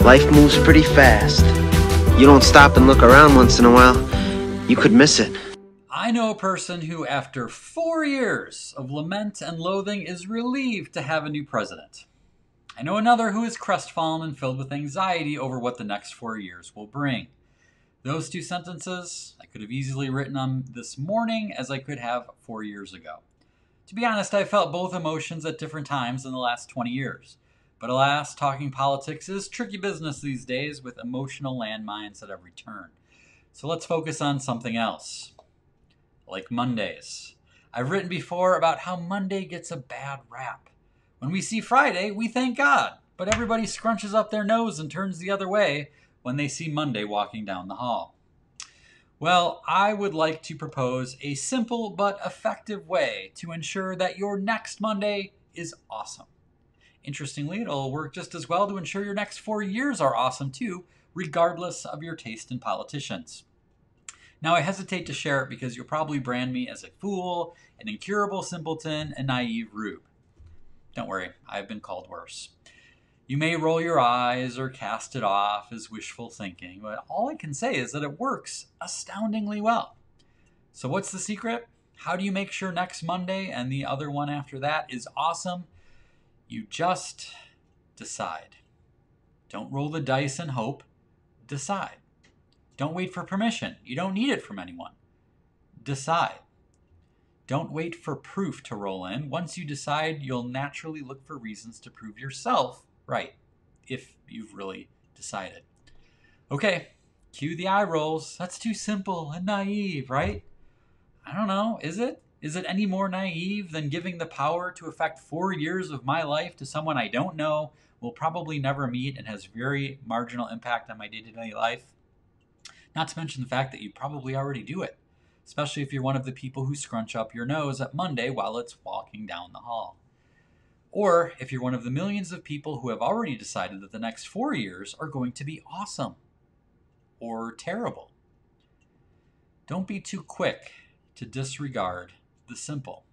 Life moves pretty fast. You don't stop and look around once in a while, you could miss it. I know a person who, after 4 years of lament and loathing, is relieved to have a new president. I know another who is crestfallen and filled with anxiety over what the next 4 years will bring. Those two sentences I could have easily written on this morning as I could have 4 years ago. To be honest, I felt both emotions at different times in the last 20 years. But alas, talking politics is tricky business these days with emotional landmines at every turn. So let's focus on something else. Like Mondays. I've written before about how Monday gets a bad rap. When we see Friday, we thank God, but everybody scrunches up their nose and turns the other way when they see Monday walking down the hall. Well, I would like to propose a simple but effective way to ensure that your next Monday is awesome. Interestingly, it'll work just as well to ensure your next 4 years are awesome too, regardless of your taste in politicians. Now, I hesitate to share it because you'll probably brand me as a fool, an incurable simpleton, a naive rube. Don't worry, I've been called worse. You may roll your eyes or cast it off as wishful thinking, but all I can say is that it works astoundingly well. So what's the secret? How do you make sure next Monday and the other one after that is awesome? You just decide. Don't roll the dice and hope. Decide. Don't wait for permission. You don't need it from anyone. Decide. Don't wait for proof to roll in. Once you decide, you'll naturally look for reasons to prove yourself right, if you've really decided. Okay, cue the eye rolls. That's too simple and naive, right? I don't know, is it? Is it any more naive than giving the power to affect 4 years of my life to someone I don't know, will probably never meet, and has very marginal impact on my day-to-day life? Not to mention the fact that you probably already do it, especially if you're one of the people who scrunch up your nose at Monday while it's walking down the hall. Or if you're one of the millions of people who have already decided that the next 4 years are going to be awesome or terrible. Don't be too quick to disregard the simple.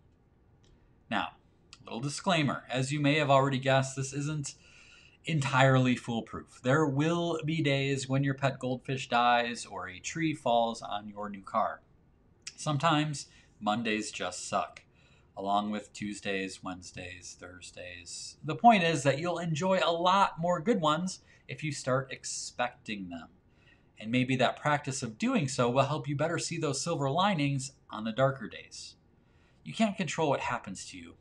Now, little disclaimer, as you may have already guessed, this isn't entirely foolproof. There will be days when your pet goldfish dies or a tree falls on your new car. Sometimes Mondays just suck, along with Tuesdays, Wednesdays, Thursdays. The point is that you'll enjoy a lot more good ones if you start expecting them. And maybe that practice of doing so will help you better see those silver linings on the darker days. You can't control what happens to you,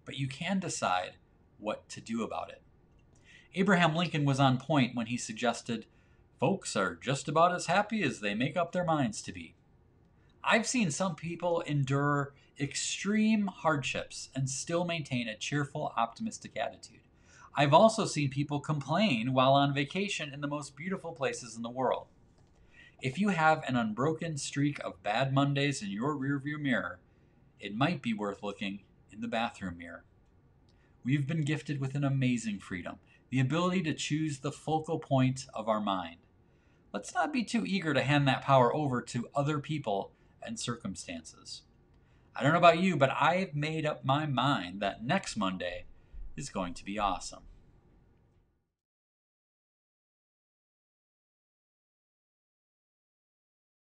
but you can decide what to do about it. Abraham Lincoln was on point when he suggested, "Folks are just about as happy as they make up their minds to be." I've seen some people endure extreme hardships and still maintain a cheerful, optimistic attitude. I've also seen people complain while on vacation in the most beautiful places in the world. If you have an unbroken streak of bad Mondays in your rearview mirror, it might be worth looking in the bathroom mirror. We've been gifted with an amazing freedom, the ability to choose the focal point of our mind. Let's not be too eager to hand that power over to other people and circumstances. I don't know about you, but I've made up my mind that next Monday is going to be awesome.